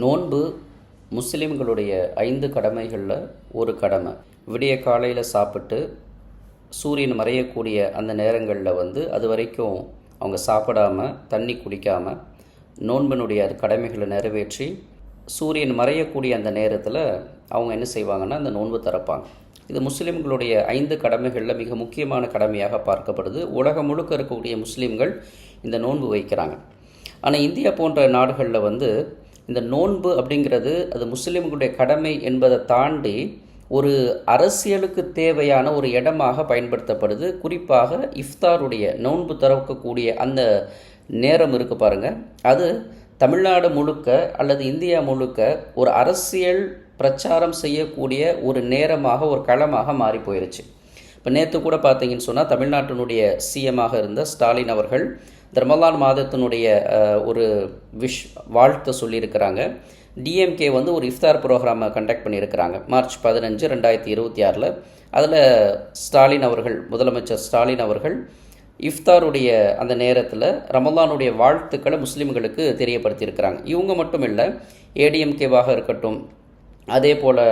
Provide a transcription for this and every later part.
நோன்பு முஸ்லீம்களுடைய 5 கடமைகளில் ஒரு கடமை. விடிய காலையில் சாப்பிட்டு சூரியன் மறையக்கூடிய அந்த நேரங்களில் அது வரைக்கும் அவங்க சாப்பிடாமல் தண்ணி குடிக்காமல் நோன்பினுடைய அது கடமைகளை நிறைவேற்றி சூரியன் மறையக்கூடிய அந்த நேரத்தில் அவங்க என்ன செய்வாங்கன்னா அந்த நோன்பு திறப்பாங்க. இது முஸ்லீம்களுடைய 5 கடமைகளில் மிக முக்கியமான கடமையாக பார்க்கப்படுது. உலகம் முழுக்க இருக்கக்கூடிய முஸ்லீம்கள் இந்த நோன்பு வைக்கிறாங்க. ஆனால் இந்தியா போன்ற நாடுகளில் இந்த நோன்பு அப்படிங்கிறது அது முஸ்லீம்களுடைய கடமை என்பதை தாண்டி ஒரு அரசியலுக்கு தேவையான ஒரு இடமாக பயன்படுத்தப்படுது. குறிப்பாக இஃப்தாருடைய நோன்பு திறக்கக்கூடிய அந்த நேரம் இருக்குது பாருங்கள், அது தமிழ்நாடு முழுக்க அல்லது இந்தியா முழுக்க ஒரு அரசியல் பிரச்சாரம் செய்யக்கூடிய ஒரு நேரமாக, ஒரு களமாக மாறி போயிருச்சு. இப்போ நேற்று கூட பார்த்தீங்கன்னு சொன்னால் தமிழ்நாட்டினுடைய சிஎம்மாக இருந்த ஸ்டாலின் அவர்கள் ரமலான் மாதத்தினுடைய ஒரு வாழ்த்து சொல்லியிருக்கிறாங்க. டிஎம்கே ஒரு இஃப்தார் ப்ரோக்ராமை கண்டக்ட் பண்ணியிருக்கிறாங்க மார்ச் 15, 2026. அதில் ஸ்டாலின் அவர்கள், முதலமைச்சர் ஸ்டாலின் அவர்கள் இஃப்தாருடைய அந்த நேரத்தில் ரமலானுடைய வாழ்த்துக்களை முஸ்லீம்களுக்கு தெரியப்படுத்தியிருக்கிறாங்க. இவங்க மட்டும் இல்லை, ஏடிஎம்கேவாக இருக்கட்டும், அதே போல்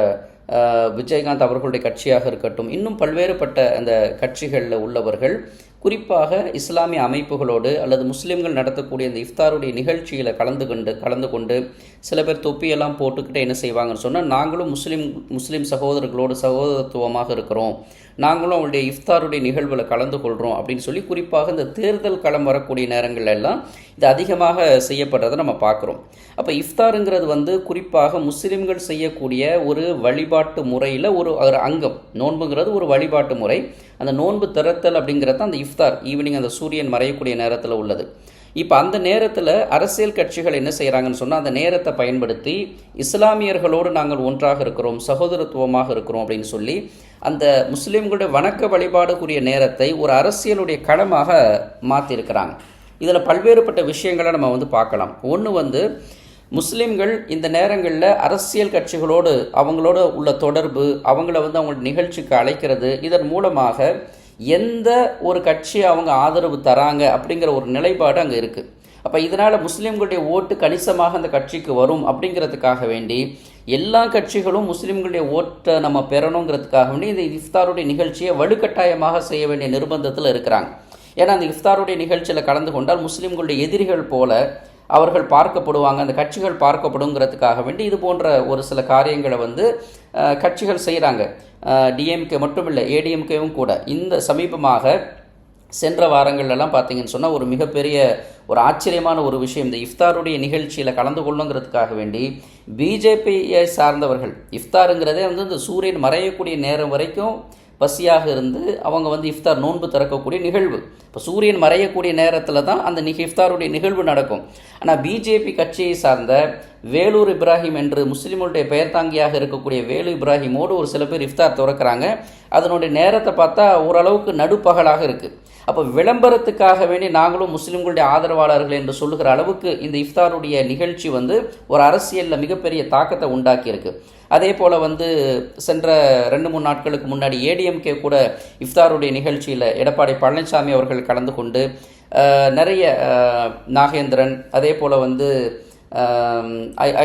விஜயகாந்த் அவர்களுடைய கட்சியாக இருக்கட்டும், இன்னும் பல்வேறுபட்ட அந்த கட்சிகளில் உள்ளவர்கள், குறிப்பாக இஸ்லாமிய அமைப்புகளோடு அல்லது முஸ்லீம்கள் நடத்தக்கூடிய இந்த இஃப்தாருடைய நிகழ்ச்சியில் கலந்து கொண்டு சில பேர் தொப்பியெல்லாம் போட்டுக்கிட்டு என்ன செய்வாங்கன்னு சொன்னால், நாங்களும் முஸ்லீம் சகோதரர்களோடு சகோதரத்துவமாக இருக்கிறோம், நாங்களும் அவங்களுடைய இஃப்தாருடைய நிகழ்வில் கலந்து கொள்கிறோம் அப்படின்னு சொல்லி, குறிப்பாக இந்த தேர்தல் களம் வரக்கூடிய நேரங்கள் எல்லாம் இது அதிகமாக செய்யப்படுறதை நம்ம பார்க்குறோம். அப்போ இஃப்தாருங்கிறது குறிப்பாக முஸ்லீம்கள் செய்யக்கூடிய ஒரு வழிபாட்டு முறையில் ஒரு அங்கம். நோன்புங்கிறது ஒரு வழிபாட்டு முறை. அந்த நோன்பு திறத்தல் அப்படிங்கிறது அந்த இஃப்தார் ஈவினிங் அந்த சூரியன் மறையக்கூடிய நேரத்தில் உள்ளது. இப்போ அந்த நேரத்தில் அரசியல் கட்சிகள் என்ன செய்கிறாங்கன்னு சொன்னால், அந்த நேரத்தை பயன்படுத்தி இஸ்லாமியர்களோடு நாங்கள் ஒன்றாக இருக்கிறோம், சகோதரத்துவமாக இருக்கிறோம் அப்படின்னு சொல்லி அந்த முஸ்லீம்களுடைய வணக்க வழிபாடுக்குரிய நேரத்தை ஒரு அரசியலுடைய களமாக மாற்றிருக்கிறாங்க. இதில் பல்வேறுபட்ட விஷயங்களை நம்ம பார்க்கலாம். ஒன்று முஸ்லீம்கள் இந்த நேரங்களில் அரசியல் கட்சிகளோடு அவங்களோட உள்ள தொடர்பு, அவங்கள அவங்களோட நிகழ்ச்சிக்கு அழைக்கிறது, இதன் மூலமாக எந்த ஒரு கட்சியை அவங்க ஆதரவு தராங்க அப்படிங்கிற ஒரு நிலைப்பாடு அங்கே இருக்குது. அப்போ இதனால் முஸ்லீம்களுடைய ஓட்டு கணிசமாக அந்த கட்சிக்கு வரும் அப்படிங்கிறதுக்காக வேண்டி எல்லா கட்சிகளும் முஸ்லீம்களுடைய ஓட்டை நம்ம பெறணுங்கிறதுக்காக வேண்டி இந்த இஃப்தாருடைய நிகழ்ச்சியை வலுக்கட்டாயமாக செய்ய வேண்டிய நிர்பந்தத்தில் இருக்கிறாங்க. ஏன்னா அந்த இஃப்தாருடைய நிகழ்ச்சியில் கலந்து கொண்டால் முஸ்லீம்களுடைய எதிரிகள் போல அவர்கள் பார்க்கப்படுவாங்க, அந்த கட்சிகள் பார்க்கப்படுங்கிறதுக்காக வேண்டி இது போன்ற ஒரு சில காரியங்களை கட்சிகள் செய்கிறாங்க. டிஎம்கே மட்டும் இல்லை, ஏடிஎம்கேவும் கூட. இந்த சமீபமாக சென்ற வாரங்கள்லாம் பார்த்தீங்கன்னு சொன்னால் ஒரு மிகப்பெரிய ஒரு ஆச்சரியமான ஒரு விஷயம், இந்த இஃப்தாருடைய நிகழ்ச்சியில் கலந்து கொள்ளுங்கிறதுக்காக வேண்டி பிஜேபியை சார்ந்தவர்கள் இஃப்தாருங்கிறதே இந்த சூரியன் மறையக்கூடிய நேரம் வரைக்கும் பசியாக இருந்து அவங்க இஃப்தார் நோன்பு திறக்கக்கூடிய நிகழ்வு. இப்போ சூரியன் மறையக்கூடிய நேரத்தில் தான் அந்த இஃப்தாருடைய நிகழ்வு நடக்கும். ஆனால் பிஜேபி கட்சியை சார்ந்த வேலூர் இப்ராஹிம் என்று முஸ்லீம்களுடைய பெயர் தாங்கியாக இருக்கக்கூடிய வேலு இப்ராஹிமோடு ஒரு சில பேர் இஃப்தார் திறக்கிறாங்க. அதனுடைய நேரத்தை பார்த்தா ஓரளவுக்கு நடுப்பகலாக இருக்குது. அப்போ விளம்பரத்துக்காக வேண்டி நாங்களும் முஸ்லீம்களுடைய ஆதரவாளர்கள் என்று சொல்லுகிற அளவுக்கு இந்த இஃப்தாருடைய நிகழ்ச்சி ஒரு அரசியலில் மிகப்பெரிய தாக்கத்தை உண்டாக்கியிருக்கு. அதே போல் சென்ற 2-3 நாட்களுக்கு முன்னாடி ஏடிஎம்கே கூட இஃப்தாருடைய நிகழ்ச்சியில் எடப்பாடி பழனிசாமி அவர்கள் கலந்து கொண்டு நிறைய நாகேந்திரன், அதே போல்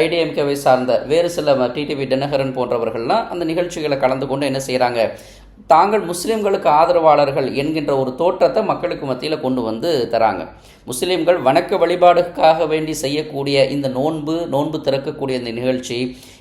ஐடிஎம்கேவை சார்ந்த வேறு சில டிடிவி தினகரன் போன்றவர்கள்லாம் அந்த நிகழ்ச்சிகளை கலந்து கொண்டு என்ன செய்கிறாங்க, தாங்கள் முஸ்லீம்களுக்கு ஆதரவாளர்கள் என்கின்ற ஒரு தோற்றத்தை மக்களுக்கு மத்தியில் கொண்டு தராங்க. முஸ்லீம்கள் வணக்க வழிபாடுக்காக வேண்டி செய்யக்கூடிய இந்த நோன்பு திறக்கக்கூடிய இந்த நிகழ்ச்சி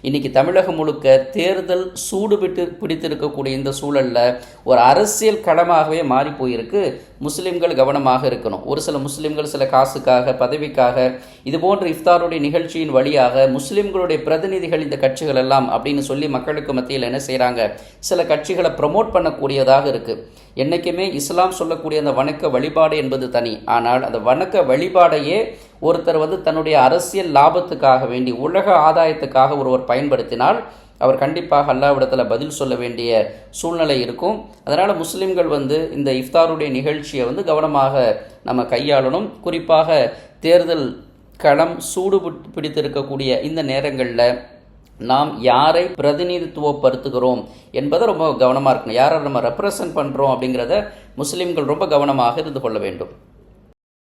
இன்றைக்கி தமிழகம் முழுக்க தேர்தல் சூடு பிடித்திருக்கக்கூடிய இந்த சூழலில் ஒரு அரசியல் களமாகவே மாறி போயிருக்கு. முஸ்லீம்கள் கவனமாக இருக்கணும். ஒரு சில முஸ்லீம்கள் சில காசுக்காக, பதவிக்காக இது போன்ற இஃப்தாருடைய நிகழ்ச்சியின் வழியாக முஸ்லீம்களுடைய பிரதிநிதிகள் இந்த கட்சிகள் எல்லாம் அப்படின்னு சொல்லி மக்களுக்கு மத்தியில் என்ன செய்கிறாங்க, சில கட்சிகளை ப்ரமோட் பண்ணக்கூடியதாக இருக்குது. என்றைக்குமே இஸ்லாம் சொல்லக்கூடிய அந்த வணக்க வழிபாடு என்பது தனி. ஆனால் அந்த வணக்க வழிபாடையே ஒருத்தர் தன்னுடைய அரசியல் லாபத்துக்காக வேண்டி, உலக ஆதாயத்துக்காக ஒருவர் பயன்படுத்தினால் அவர் கண்டிப்பாக அல்லாஹ்விடத்தில் பதில் சொல்ல வேண்டிய சூழ்நிலை இருக்கும். அதனால் முஸ்லீம்கள் இந்த இஃப்தாருடைய நிகழ்ச்சியை கவனமாக நம்ம கையாளணும். குறிப்பாக தேர்தல் களம் சூடு பிடித்திருக்கக்கூடிய இந்த நேரங்களில் நாம் யாரை பிரதிநிதித்துவப்படுத்துகிறோம் என்பதை ரொம்ப கவனமாக இருக்கணும். யாரை நம்ம ரெப்ரசன்ட் பண்ணுறோம் அப்படிங்கிறத முஸ்லீம்கள் ரொம்ப கவனமாக இருந்து கொள்ள வேண்டும்.